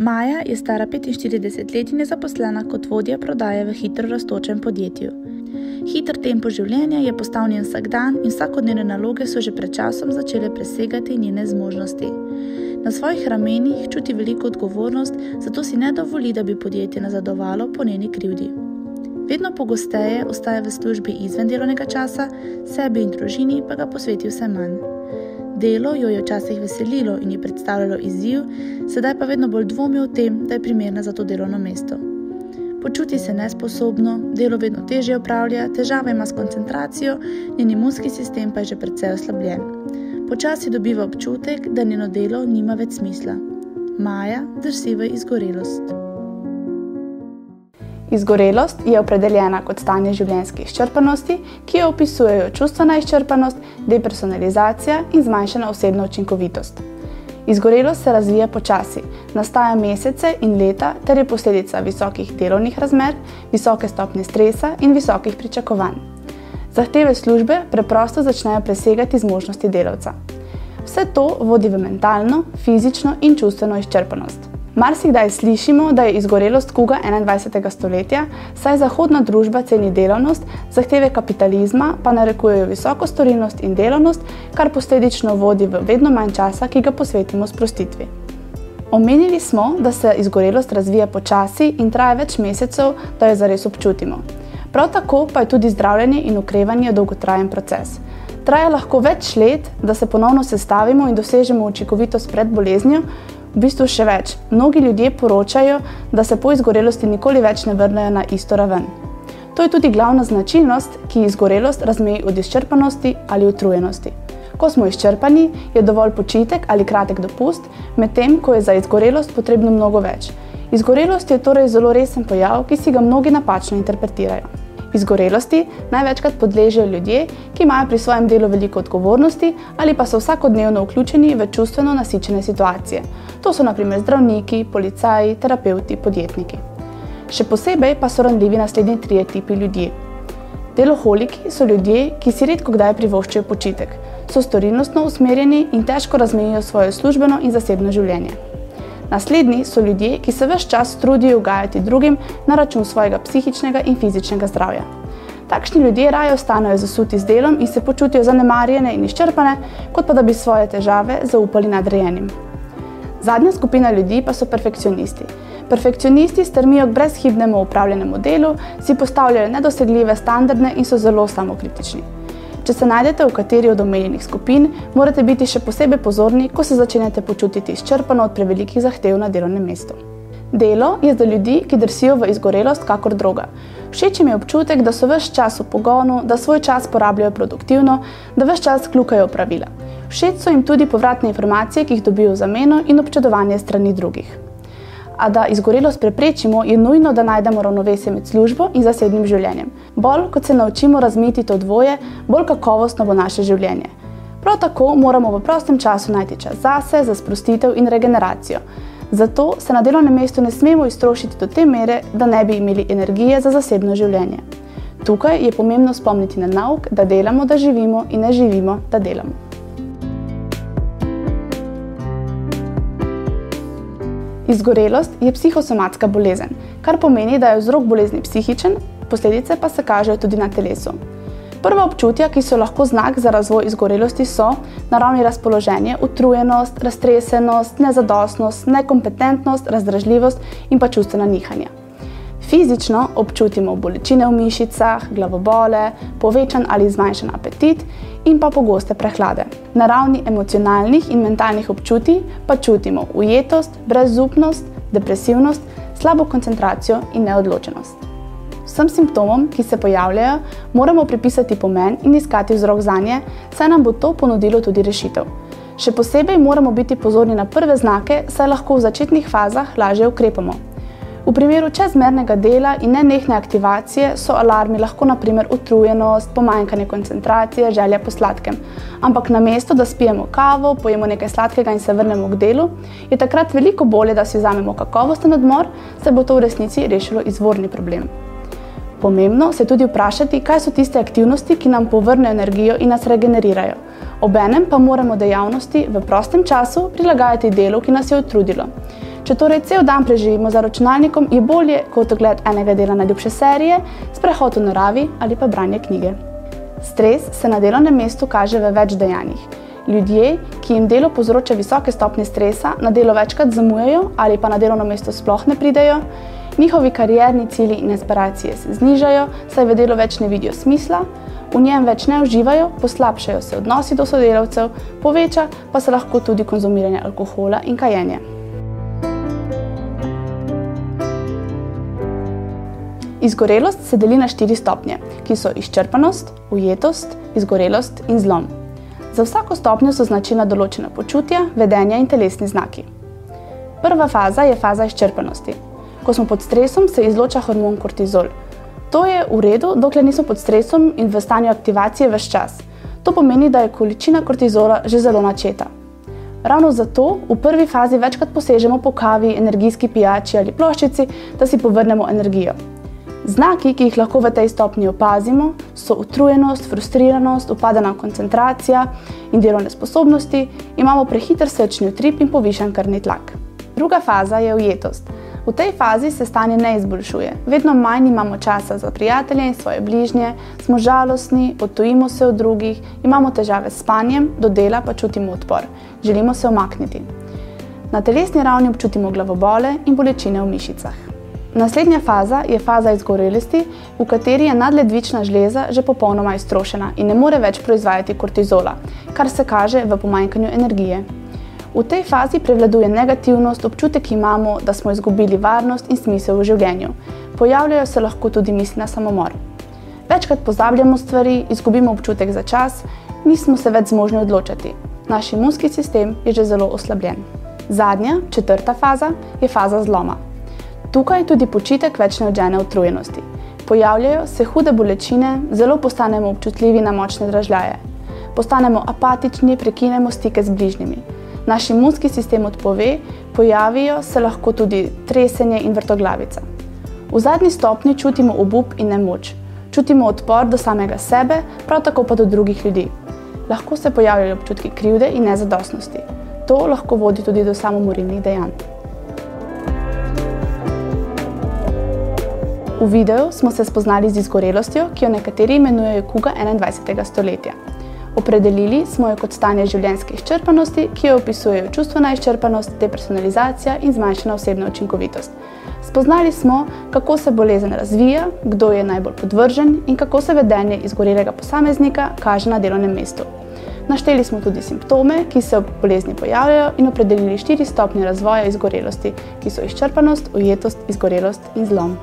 Maja je stara 45 let in je zaposlena kot vodja prodaje v hitro rastočem podjetju. Hiter tempo življenja je postal njen vsakdan in vsakodnevne naloge so že pred časom začele presegati njene zmožnosti. Na svojih ramenih čuti veliko odgovornost, zato si ne dovoli, da bi podjetje nazadovalo po njeni krivdi. Vedno pogosteje ostaja v službi izven delovnega časa, sebi in družini pa ga posveti vse manj. Delo jo je včasih veselilo in ji predstavljalo izziv, sedaj pa vedno bolj dvomi o tem, da je primerna za to delovno mesto. Počuti se nesposobno, delo vedno težje opravlja, težave ima s koncentracijo, njen imunski sistem pa je že precej oslabljen. Počasi dobiva občutek, da njeno delo nima več smisla. Maja drsi v izgorelost. Izgorelost je opredeljena kot stanje življenjske izčrpanosti, ki jo opisujejo čustvena izčrpanost, depersonalizacija in zmanjšana osebna učinkovitost. Izgorelost se razvija počasi, nastaja mesece in leta ter je posledica visokih delovnih razmer, visoke stopnje stresa in visokih pričakovanj. Zahteve službe preprosto začnejo presegati zmožnosti delavca. Vse to vodi v mentalno, fizično in čustveno izčrpanost. Marsikdaj slišimo, da je izgorelost kuga 21. stoletja, saj zahodna družba ceni delavnost, zahteve kapitalizma pa narekujejo visoko storilnost in delavnost, kar posledično vodi v vedno manj časa, ki ga posvetimo sprostitvi. Omenili smo, da se izgorelost razvija počasi in traja več mesecev, da jo zares občutimo. Prav tako pa je tudi zdravljenje in okrevanje dolgotrajen proces. Traja lahko več let, da se ponovno sestavimo in dosežemo učinkovitost pred boleznijo. V bistvu še več, mnogi ljudje poročajo, da se po izgorelosti nikoli več ne vrnejo na isto raven. To je tudi glavna značilnost, ki izgorelost razmeji od izčrpanosti ali utrujenosti. Ko smo izčrpani, je dovolj počitek ali kratek dopust, medtem ko je za izgorelost potrebno mnogo več. Izgorelost je torej zelo resen pojav, ki si ga mnogi napačno interpretirajo. Izgorelosti največkrat podležejo ljudje, ki imajo pri svojem delu veliko odgovornosti ali pa so vsakodnevno vključeni v čustveno nasičene situacije. To so na primer zdravniki, policaji, terapevti, podjetniki. Še posebej pa so ranljivi naslednji 3 tipi ljudi. Deloholiki so ljudje, ki si redko kdaj privoščijo počitek, so storilnostno usmerjeni in težko razmejijo svoje službeno in zasebno življenje. Naslednji so ljudje, ki se ves čas trudijo ugajati drugim na račun svojega psihičnega in fizičnega zdravja. Takšni ljudje raje ostanejo zasuti z delom in se počutijo zanemarjene in izčrpane, kot pa da bi svoje težave zaupali nadrejenim. Zadnja skupina ljudi pa so perfekcionisti. Perfekcionisti stremijo k brezhibnemu opravljenemu delu, si postavljajo nedosegljive standarde in so zelo samokritični. Če se najdete v kateri od omenjenih skupin, morate biti še posebej pozorni, ko se začenjate počutiti izčrpano od prevelikih zahtev na delovnem mestu. Delo je za ljudi, ki drsijo v izgorelost kakor droga. Všeč jim je občutek, da so ves čas v pogonu, da svoj čas porabljajo produktivno, da ves čas kljukajo pravila. Všeč so jim tudi povratne informacije, ki jih dobijo v zameno in občudovanje strani drugih. A da izgorelost preprečimo, je nujno, da najdemo ravnovesje med službo in zasebnim življenjem. Bolj, kot se naučimo razmejiti to dvoje, bolj kakovostno bo naše življenje. Prav tako moramo v prostem času najti čas zase, za sprostitev in regeneracijo. Zato se na delovnem mestu ne smemo iztrošiti do te mere, da ne bi imeli energije za zasebno življenje. Tukaj je pomembno spomniti na nauk, da delamo, da živimo in ne živimo, da delamo. Izgorelost je psihosomatska bolezen, kar pomeni, da je vzrok bolezni psihičen, posledice pa se kažejo tudi na telesu. Prva občutja, ki so lahko znak za razvoj izgorelosti, so naravni razpoloženje, utrujenost, raztresenost, nezadostnost, nekompetentnost, razdražljivost in pa čustvena nihanja. Fizično občutimo bolečine v mišicah, glavobole, povečan ali zmanjšan apetit in pa pogoste prehlade. Na ravni emocionalnih in mentalnih občutij pa čutimo ujetost, brezupnost, depresivnost, slabo koncentracijo in neodločenost. Vsem simptomom, ki se pojavljajo, moramo pripisati pomen in iskati vzrok zanje, saj nam bo to ponudilo tudi rešitev. Še posebej moramo biti pozorni na prve znake, saj lahko v začetnih fazah lažje ukrepamo. V primeru čezmernega dela in nenehne aktivacije so alarmi lahko na primer utrujenost, pomanjkanje koncentracije, želja po sladkem. Ampak namesto, da spijemo kavo, pojemo nekaj sladkega in se vrnemo k delu, je takrat veliko bolje, da si vzamemo kakovosten odmor, saj bo to v resnici rešilo izvorni problem. Pomembno se je tudi vprašati, kaj so tiste aktivnosti, ki nam povrnejo energijo in nas regenerirajo. Obenem pa moramo dejavnosti v prostem času prilagajati delu, ki nas je utrudilo. Če torej cel dan preživimo za računalnikom, je bolje kot ogled enega dela najljubše serije, sprehod v naravi ali pa branje knjige. Stres se na delovnem mestu kaže v več dejanjih. Ljudje, ki jim delo povzroča visoke stopnje stresa, na delo večkrat zamujajo ali pa na delovno mesto sploh ne pridejo, njihovi karierni cilji in aspiracije se znižajo, saj v delu več ne vidijo smisla, v njem več ne uživajo, poslabšajo se odnosi do sodelavcev, poveča pa se lahko tudi konzumiranje alkohola in kajenje. Izgorelost se deli na 4 stopnje, ki so izčrpanost, ujetost, izgorelost in zlom. Za vsako stopnjo so značilna določena počutja, vedenja in telesni znaki. Prva faza je faza izčrpanosti. Ko smo pod stresom, se izloča hormon kortizol. To je v redu, dokler nismo pod stresom in v stanju aktivacije ves čas. To pomeni, da je količina kortizola že zelo načeta. Ravno zato v prvi fazi večkrat posežemo po kavi, energijski pijači ali ploščici, da si povrnemo energijo. Znaki, ki jih lahko v tej stopnji opazimo, so utrujenost, frustriranost, upadena koncentracija in delovne sposobnosti, imamo prehiter srčni utrip in povišan krvni tlak. Druga faza je ujetost. V tej fazi se stanje ne izboljšuje. Vedno manj imamo časa za prijatelje in svoje bližnje, smo žalostni, odtujimo se od drugih, imamo težave s spanjem, do dela pa čutimo odpor. Želimo se umakniti. Na telesni ravni občutimo glavobole in bolečine v mišicah. Naslednja faza je faza izgorelosti, v kateri je nadledvična žleza že popolnoma iztrošena in ne more več proizvajati kortizola, kar se kaže v pomanjkanju energije. V tej fazi prevladuje negativnost, občutek imamo, da smo izgubili varnost in smisel v življenju. Pojavljajo se lahko tudi misli na samomor. Večkrat pozabljamo stvari, izgubimo občutek za čas, nismo se več zmožni odločati. Naš imunski sistem je že zelo oslabljen. Zadnja, 4. faza, je faza zloma. Tukaj tudi počitek več ne odžene utrujenosti. Pojavljajo se hude bolečine, zelo postanemo občutljivi na močne dražljaje. Postanemo apatični, prekinemo stike z bližnjimi. Naš imunski sistem odpove, pojavijo se lahko tudi tresenje in vrtoglavica. V zadnji stopnji čutimo obup in nemoč. Čutimo odpor do samega sebe, prav tako pa do drugih ljudi. Lahko se pojavljajo občutki krivde in nezadostnosti. To lahko vodi tudi do samomorilnih dejanj. V videu smo se spoznali z izgorelostjo, ki jo nekateri imenujejo kuga 21. stoletja. Opredelili smo jo kot stanje življenjske izčrpanosti, ki jo opisujejo čustvena izčrpanost, depersonalizacija in zmanjšana osebna učinkovitost. Spoznali smo, kako se bolezen razvija, kdo je najbolj podvržen in kako se vedenje izgorelega posameznika kaže na delovnem mestu. Našteli smo tudi simptome, ki se ob bolezni pojavljajo in opredelili 4 stopnje razvoja izgorelosti, ki so izčrpanost, ujetost, izgorelost in zlom.